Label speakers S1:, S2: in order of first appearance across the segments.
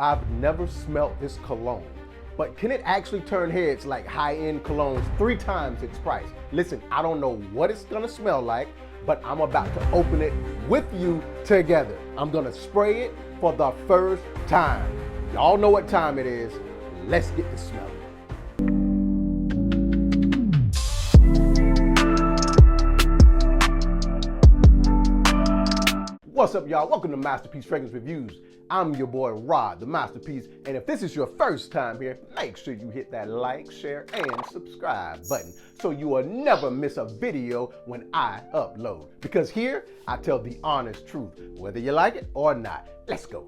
S1: I've never smelt this cologne, but can it actually turn heads like high-end colognes 3 times its price? Listen, I don't know what it's gonna smell like, but I'm about to open it with you together. I'm gonna spray it for the first time. Y'all know what time it is. Let's get to smelling. What's up, y'all? Welcome to Masterpiece Fragrance Reviews. I'm your boy Rod, the Masterpiece, and if this is your first time here, make sure you hit that like, share, and subscribe button so you will never miss a video when I upload. Because here, I tell the honest truth, whether you like it or not. Let's go.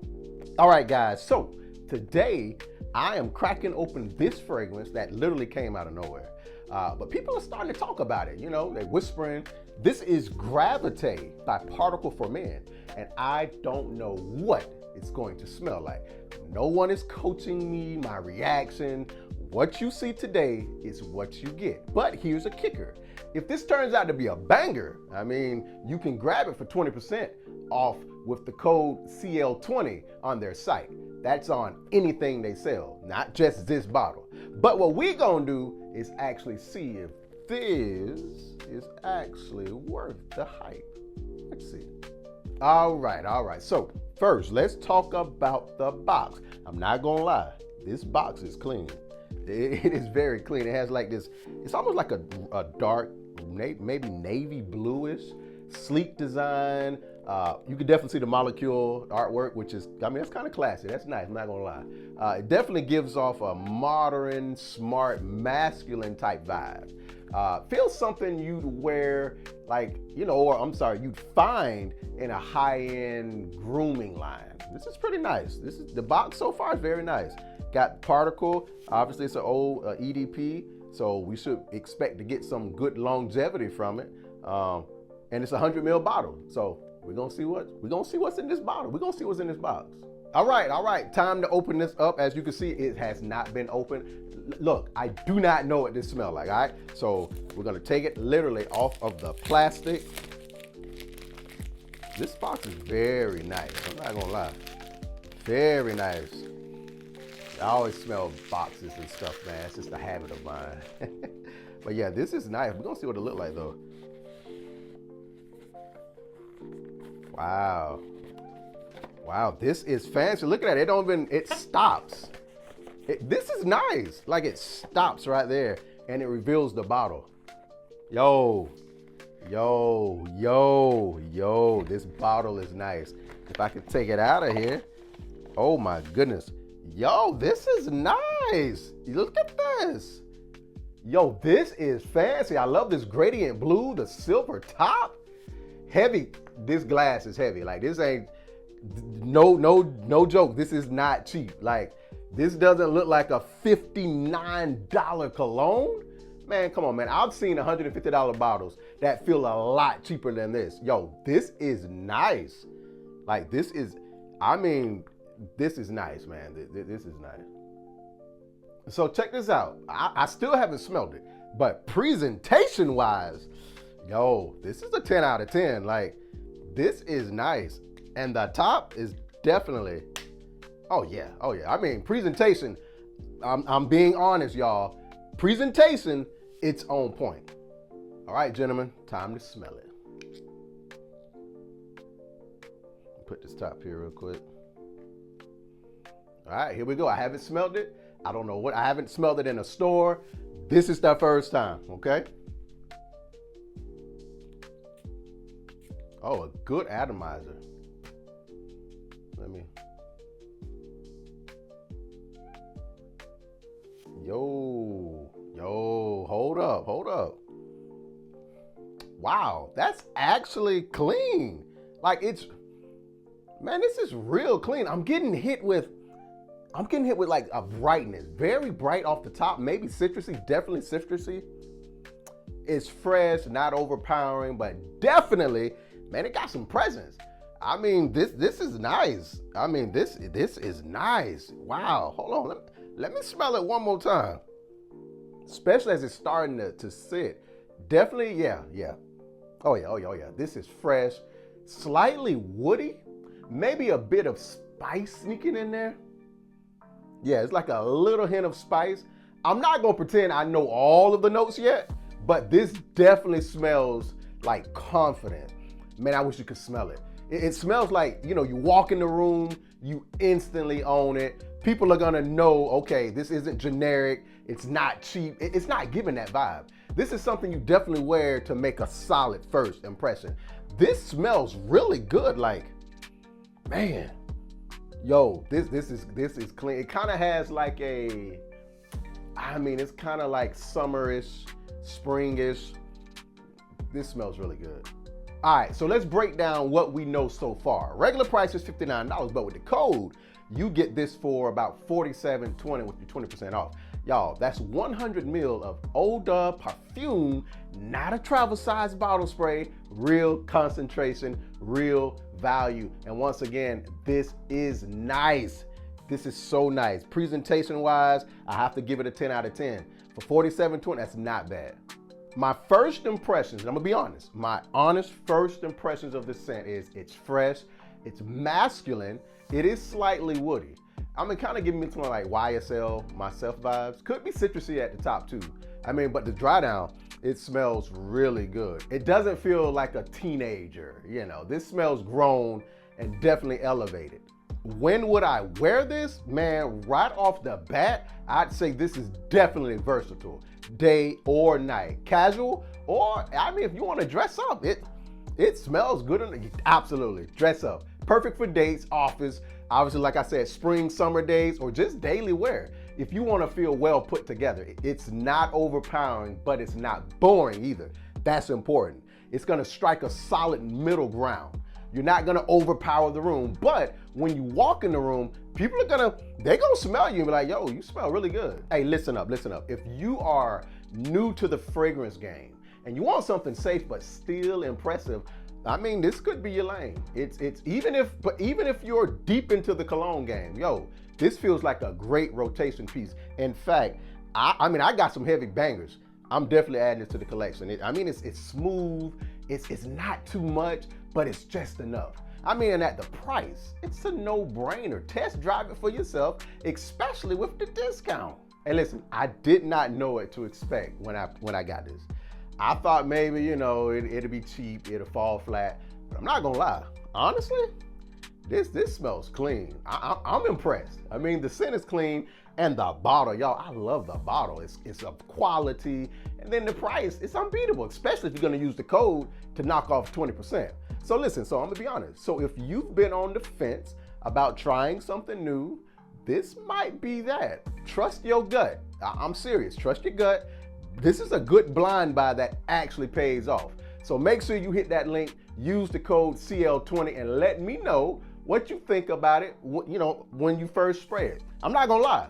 S1: All right, guys, so today, I am cracking open this fragrance that literally came out of nowhere. But people are starting to talk about it, you know, they're whispering. This is GRAVITÉ by Particle for Men, and I don't know what it's going to smell like. No one is coaching me, my reaction. What you see today is what you get. But here's a kicker. If this turns out to be a banger, I mean, you can grab it for 20% off with the code CL20 on their site. That's on anything they sell, not just this bottle. But what we're gonna do is actually see if this is actually worth the hype. Let's see. All right. So first, let's talk about the box. I'm not gonna lie, this box is clean. It is very clean. It has like this, it's almost like a dark, maybe navy bluish, sleek design. You can definitely see the molecule artwork, which is, I mean, that's kind of classy. That's nice, I'm not gonna lie. It definitely gives off a modern, smart, masculine type vibe. Feels something you'd wear, like, you know, or I'm sorry, you'd find in a high-end grooming line. This is pretty nice. This is, the box so far is very nice. Got Particle, obviously it's an old EDP, so we should expect to get some good longevity from it. And it's a 100 ml bottle, so we're gonna see what's in this bottle. We're gonna see what's in this box. All right, time to open this up. As you can see, it has not been opened. Look, I do not know what this smells like, all right? So we're gonna take it literally off of the plastic. This box is very nice, I'm not gonna lie. Very nice. I always smell boxes and stuff, man. It's just a habit of mine. But yeah, this is nice. We're gonna see what it looks like though. Wow, this is fancy. Look at that, it don't even, it stops. This is nice. Like, it stops right there and it reveals the bottle. Yo, this bottle is nice. If I could take it out of here. Oh my goodness. Yo, this is nice. Look at this. Yo, this is fancy. I love this gradient blue, the silver top. Heavy, this glass is heavy. Like, this ain't, no joke. This is not cheap. Like, this doesn't look like a $59 cologne. Man, come on, man. I've seen $150 bottles that feel a lot cheaper than this. Yo, this is nice. Like, this is, I mean, this is nice, man. This is nice. So check this out. I still haven't smelled it, but presentation-wise, yo, this is a 10 out of 10. Like, this is nice. And the top is definitely, oh yeah. I mean, presentation, I'm being honest, y'all. Presentation, it's on point. All right, gentlemen, time to smell it. Put this top here real quick. All right, here we go. I haven't smelled it. I don't know what, I haven't smelled it in a store. This is the first time, okay? Oh, a good atomizer. Let me. Yo, hold up. Wow, that's actually clean. Like, it's, man, this is real clean. I'm getting hit with like a brightness, very bright off the top, maybe citrusy, definitely citrusy. It's fresh, not overpowering, but definitely, man, it got some presence. I mean, this is nice. I mean, this is nice. Wow, hold on, let me smell it one more time. Especially as it's starting to sit. Definitely, yeah. Oh yeah. This is fresh, slightly woody, maybe a bit of spice sneaking in there. Yeah, it's like a little hint of spice. I'm not gonna pretend I know all of the notes yet, but this definitely smells like confident. Man, I wish you could smell it. It smells like, you walk in the room, you instantly own it. People are gonna know, okay, this isn't generic, it's not cheap, it's not giving that vibe. This is something you definitely wear to make a solid first impression. This smells really good, like, man, yo, this is clean. It kind of has like it's kind of like summerish, springish. This smells really good. All right, so let's break down what we know so far. Regular price is $59, but with the code, you get this for about $47.20 with your 20% off. Y'all, that's 100 ml of Eau de Parfum, not a travel size bottle spray, real concentration, real value. And once again, this is nice. This is so nice. Presentation wise, I have to give it a 10 out of 10. For $47.20, that's not bad. My first impressions, and I'm gonna be honest, my honest first impressions of this scent is it's fresh, it's masculine, it is slightly woody. I'm mean, kind of giving me something like YSL, myself vibes. Could be citrusy at the top too. But the dry down, it smells really good. It doesn't feel like a teenager, This smells grown and definitely elevated. When would I wear this? Man, right off the bat, I'd say this is definitely versatile. Day or night. Casual, or if you want to dress up, it smells good. Absolutely, dress up. Perfect for dates, office, obviously, like I said, spring, summer days, or just daily wear. If you want to feel well put together, it's not overpowering, but it's not boring either. That's important. It's gonna strike a solid middle ground. You're not gonna overpower the room, but when you walk in the room, people are gonna smell you and be like, yo, you smell really good. Hey, listen up. If you are new to the fragrance game and you want something safe but still impressive, this could be your lane. It's even if you're deep into the cologne game, yo, this feels like a great rotation piece. In fact, I got some heavy bangers. I'm definitely adding this to the collection. It's smooth. It's not too much, but it's just enough. And at the price, it's a no-brainer. Test drive it for yourself, especially with the discount. And listen, I did not know what to expect when I got this. I thought maybe, it'd be cheap, it'll fall flat, but I'm not gonna lie. Honestly, this smells clean. I'm impressed. The scent is clean, and the bottle, y'all, I love the bottle. It's of quality, and then the price, it's unbeatable, especially if you're gonna use the code to knock off 20%. So listen, I'm gonna be honest. So if you've been on the fence about trying something new, this might be that. Trust your gut. I'm serious, trust your gut. This is a good blind buy that actually pays off. So make sure you hit that link, use the code CL20, and let me know what you think about it, when you first spray it. I'm not gonna lie.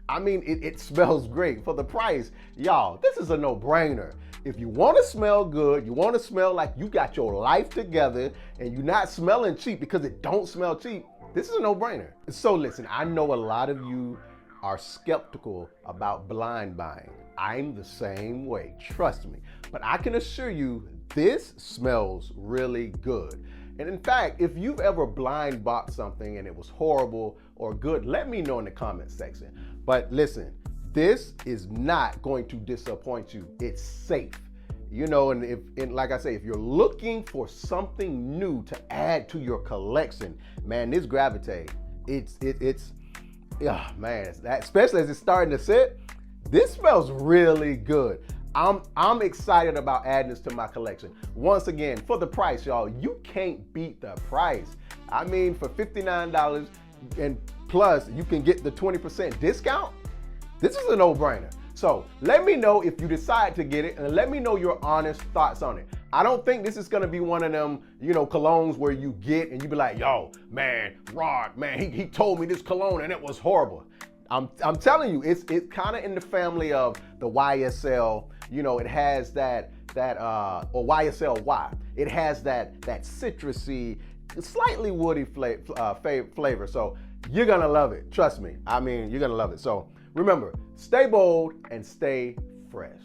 S1: It smells great. For the price, y'all, this is a no-brainer. If you wanna smell good, you wanna smell like you got your life together, and you're not smelling cheap because it don't smell cheap, this is a no-brainer. So listen, I know a lot of you are skeptical about blind buying. I'm the same way, trust me. But I can assure you, this smells really good. And in fact, if you've ever blind bought something and it was horrible or good, let me know in the comment section. But listen, this is not going to disappoint you. It's safe. And like I say, if you're looking for something new to add to your collection, man, this GRAVITÉ, especially as it's starting to sit, this smells really good. I'm excited about adding this to my collection. Once again, for the price, y'all, you can't beat the price. For $59 and plus you can get the 20% discount. This is a no-brainer. So let me know if you decide to get it, and let me know your honest thoughts on it. I don't think this is gonna be one of them, colognes where you get and you be like, yo, man, Rod, man, he told me this cologne and it was horrible. I'm telling you, it's kind of in the family of the YSL. It has that or YSL Y. It has that citrusy, slightly woody flavor. So you're gonna love it. Trust me. You're gonna love it. So remember, stay bold and stay fresh.